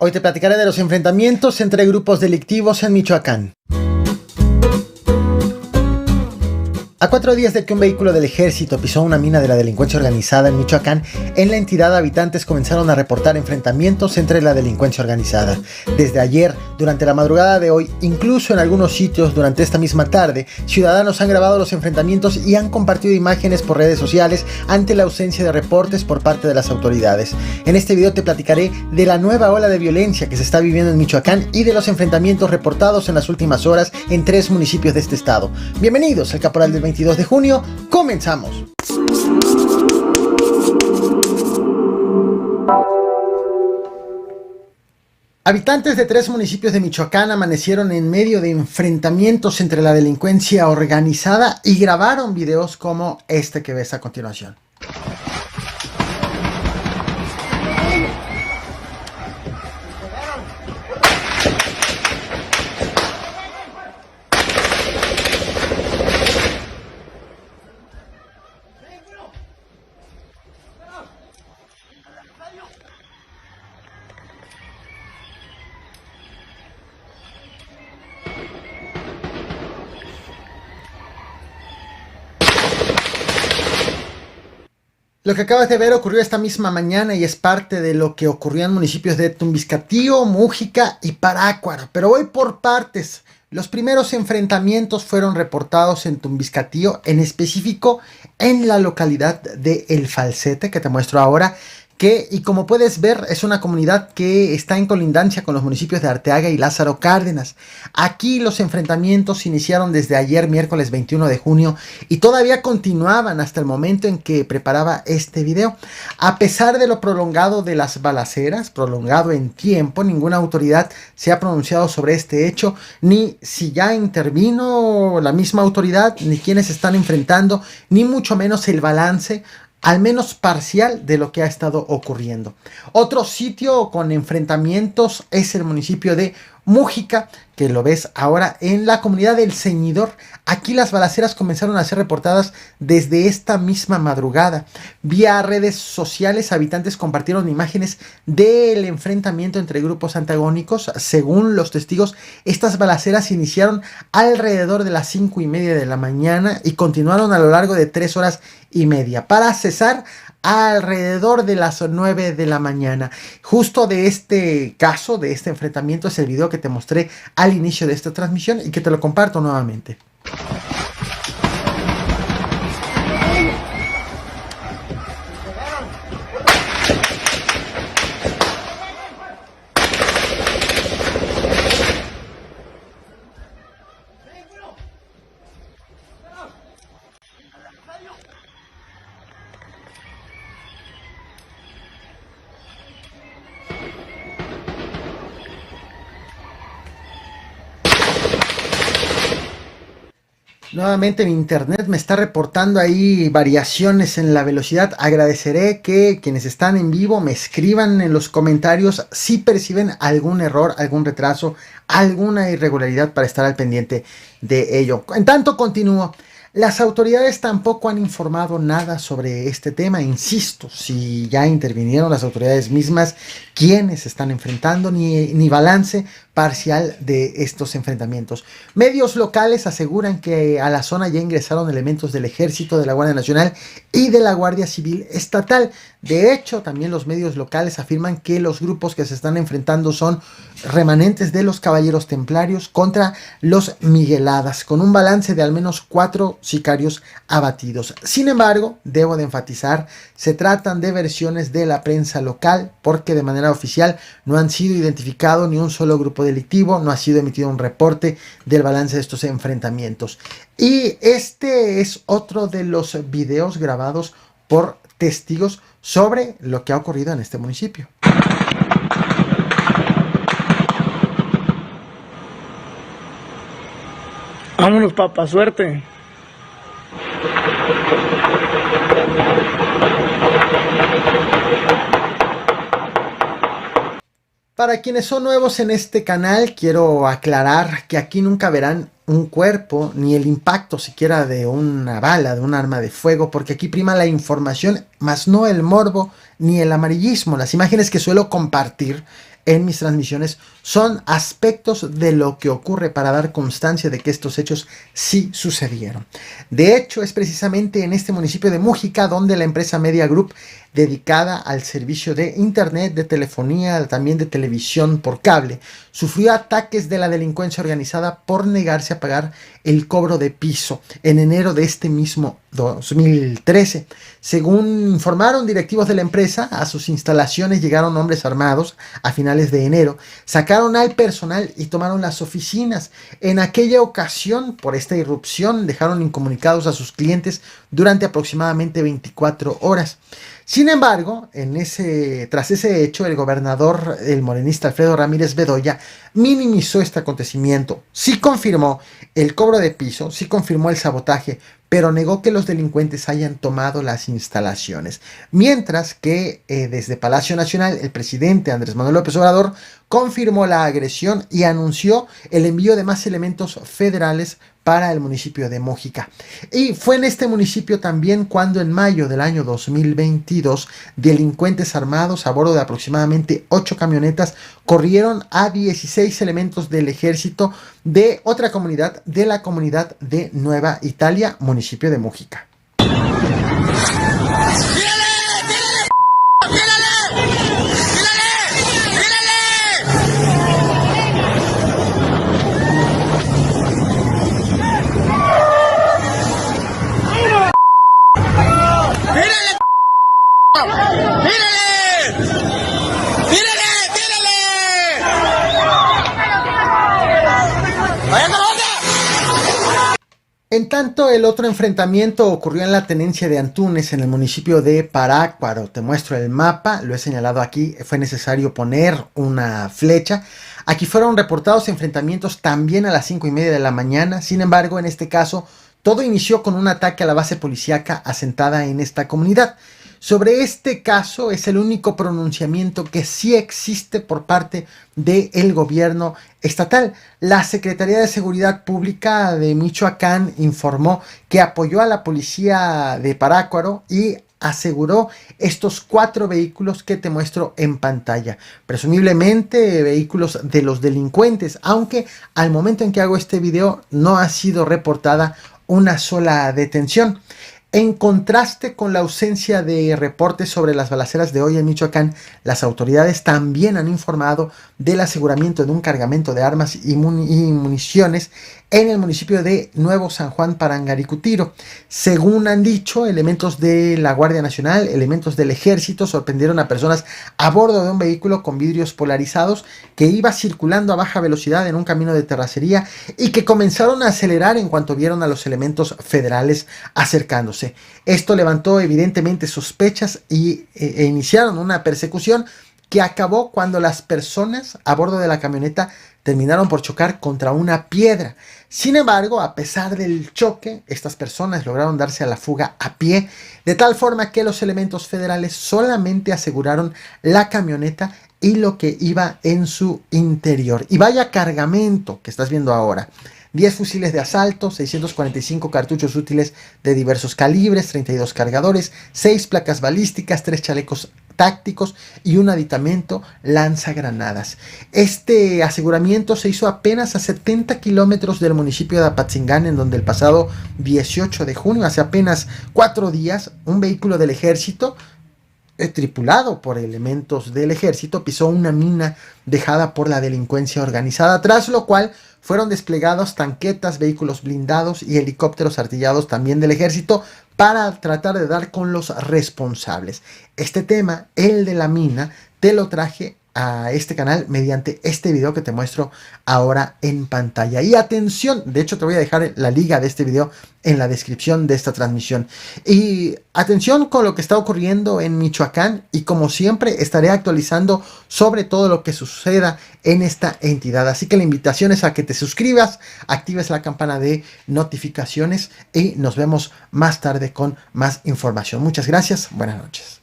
Hoy te platicaré de los enfrentamientos entre grupos delictivos en Michoacán. A 4 días de que un vehículo del ejército pisó una mina de la delincuencia organizada en Michoacán, en la entidad habitantes comenzaron a reportar enfrentamientos entre la delincuencia organizada. Desde ayer, durante la madrugada de hoy, incluso en algunos sitios durante esta misma tarde, ciudadanos han grabado los enfrentamientos y han compartido imágenes por redes sociales ante la ausencia de reportes por parte de las autoridades. En este video te platicaré de la nueva ola de violencia que se está viviendo en Michoacán y de los enfrentamientos reportados en las últimas horas en 3 municipios de este estado. Bienvenidos al Caporal del 22 de junio, comenzamos. Habitantes de 3 municipios de Michoacán amanecieron en medio de enfrentamientos entre la delincuencia organizada y grabaron videos como este que ves a continuación. Lo que acabas de ver ocurrió esta misma mañana y es parte de lo que ocurrió en municipios de Tumbiscatío, Mújica y Parácuaro. Pero voy por partes. Los primeros enfrentamientos fueron reportados en Tumbiscatío, en específico en la localidad de El Falsete, que te muestro ahora. Y como puedes ver, es una comunidad que está en colindancia con los municipios de Arteaga y Lázaro Cárdenas. Aquí los enfrentamientos iniciaron desde ayer, miércoles 21 de junio, y todavía continuaban hasta el momento en que preparaba este video. A pesar de lo prolongado de las balaceras, prolongado en tiempo, ninguna autoridad se ha pronunciado sobre este hecho, ni si ya intervino la misma autoridad, ni quienes están enfrentando, ni mucho menos el balance, al menos parcial, de lo que ha estado ocurriendo. Otro sitio con enfrentamientos es el municipio de Mújica, que lo ves ahora en la comunidad del Ceñidor. Aquí las balaceras comenzaron a ser reportadas desde esta misma madrugada. Vía redes sociales, habitantes compartieron imágenes del enfrentamiento entre grupos antagónicos. Según los testigos, estas balaceras iniciaron alrededor de las 5:30 de la mañana y continuaron a lo largo de 3 horas y media, para cesar alrededor de las 9 de la mañana. Justo de este caso, de este enfrentamiento, es el video que te mostré al inicio de esta transmisión y que te lo comparto nuevamente. Nuevamente mi internet me está reportando ahí variaciones en la velocidad. Agradeceré que quienes están en vivo me escriban en los comentarios si perciben algún error, algún retraso, alguna irregularidad, para estar al pendiente de ello. En tanto continúo. Las autoridades tampoco han informado nada sobre este tema. Insisto, si ya intervinieron las autoridades mismas, quienes están enfrentando, ni balance parcial de estos enfrentamientos. Medios locales aseguran que a la zona ya ingresaron elementos del Ejército, de la Guardia Nacional y de la Guardia Civil Estatal. De hecho, también los medios locales afirman que los grupos que se están enfrentando son remanentes de los Caballeros Templarios contra los Migueladas, con un balance de al menos 4 sicarios abatidos. Sin embargo, debo de enfatizar, se tratan de versiones de la prensa local, porque de manera oficial no han sido identificados ni un solo grupo delictivo, no ha sido emitido un reporte del balance de estos enfrentamientos. Y este es otro de los videos grabados por testigos sobre lo que ha ocurrido en este municipio. Vámonos, papá, suerte. Para quienes son nuevos en este canal, quiero aclarar que aquí nunca verán un cuerpo, ni el impacto siquiera de una bala, de un arma de fuego, porque aquí prima la información, más no el morbo ni el amarillismo. Las imágenes que suelo compartir en mis transmisiones son aspectos de lo que ocurre para dar constancia de que estos hechos sí sucedieron. De hecho, es precisamente en este municipio de Mújica donde la empresa Media Group, dedicada al servicio de internet, de telefonía, también de televisión por cable, sufrió ataques de la delincuencia organizada por negarse a pagar el cobro de piso en enero de este mismo 2013. Según informaron directivos de la empresa, a sus instalaciones llegaron hombres armados a finales de enero, sacaron al personal y tomaron las oficinas. En aquella ocasión, por esta irrupción, dejaron incomunicados a sus clientes durante aproximadamente 24 horas. Sin embargo, tras ese hecho, el gobernador, el morenista Alfredo Ramírez Bedoya, minimizó este acontecimiento. Sí confirmó el cobro de piso, sí confirmó el sabotaje, pero negó que los delincuentes hayan tomado las instalaciones. Mientras que desde Palacio Nacional, el presidente Andrés Manuel López Obrador confirmó la agresión y anunció el envío de más elementos federales para el municipio de Mújica. Y fue en este municipio también cuando en mayo del año 2022 delincuentes armados a bordo de aproximadamente 8 camionetas corrieron a 16 elementos del ejército de otra comunidad, de la comunidad de Nueva Italia, municipio de Mújica. En tanto, el otro enfrentamiento ocurrió en la tenencia de Antunes, en el municipio de Parácuaro. Te muestro el mapa, lo he señalado aquí, fue necesario poner una flecha. Aquí fueron reportados enfrentamientos también a las 5:30 de la mañana. Sin embargo, en este caso, todo inició con un ataque a la base policíaca asentada en esta comunidad. Sobre este caso es el único pronunciamiento que sí existe por parte del gobierno estatal. La Secretaría de Seguridad Pública de Michoacán informó que apoyó a la policía de Parácuaro y aseguró estos 4 vehículos que te muestro en pantalla, presumiblemente vehículos de los delincuentes, aunque al momento en que hago este video no ha sido reportada una sola detención. En contraste con la ausencia de reportes sobre las balaceras de hoy en Michoacán, las autoridades también han informado del aseguramiento de un cargamento de armas y municiones en el municipio de Nuevo San Juan, Parangaricutiro. Según han dicho, elementos de la Guardia Nacional, elementos del Ejército sorprendieron a personas a bordo de un vehículo con vidrios polarizados que iba circulando a baja velocidad en un camino de terracería y que comenzaron a acelerar en cuanto vieron a los elementos federales acercándose. Esto levantó evidentemente sospechas e iniciaron una persecución que acabó cuando las personas a bordo de la camioneta terminaron por chocar contra una piedra. Sin embargo, a pesar del choque, estas personas lograron darse a la fuga a pie, de tal forma que los elementos federales solamente aseguraron la camioneta y lo que iba en su interior. Y vaya cargamento que estás viendo ahora. 10 fusiles de asalto, 645 cartuchos útiles de diversos calibres, 32 cargadores, 6 placas balísticas, 3 chalecos tácticos y un aditamento lanzagranadas. Este aseguramiento se hizo apenas a 70 kilómetros del municipio de Apatzingán, en donde el pasado 18 de junio, hace apenas 4 días, un vehículo del ejército tripulado por elementos del ejército pisó una mina dejada por la delincuencia organizada, tras lo cual fueron desplegados tanquetas, vehículos blindados y helicópteros artillados también del ejército para tratar de dar con los responsables. Este tema, el de la mina, te lo traje a este canal mediante este video que te muestro ahora en pantalla. Y atención, de hecho te voy a dejar la liga de este video en la descripción de esta transmisión. Y atención con lo que está ocurriendo en Michoacán, y como siempre estaré actualizando sobre todo lo que suceda en esta entidad. Así que la invitación es a que te suscribas, actives la campana de notificaciones y nos vemos más tarde con más información. Muchas gracias, buenas noches.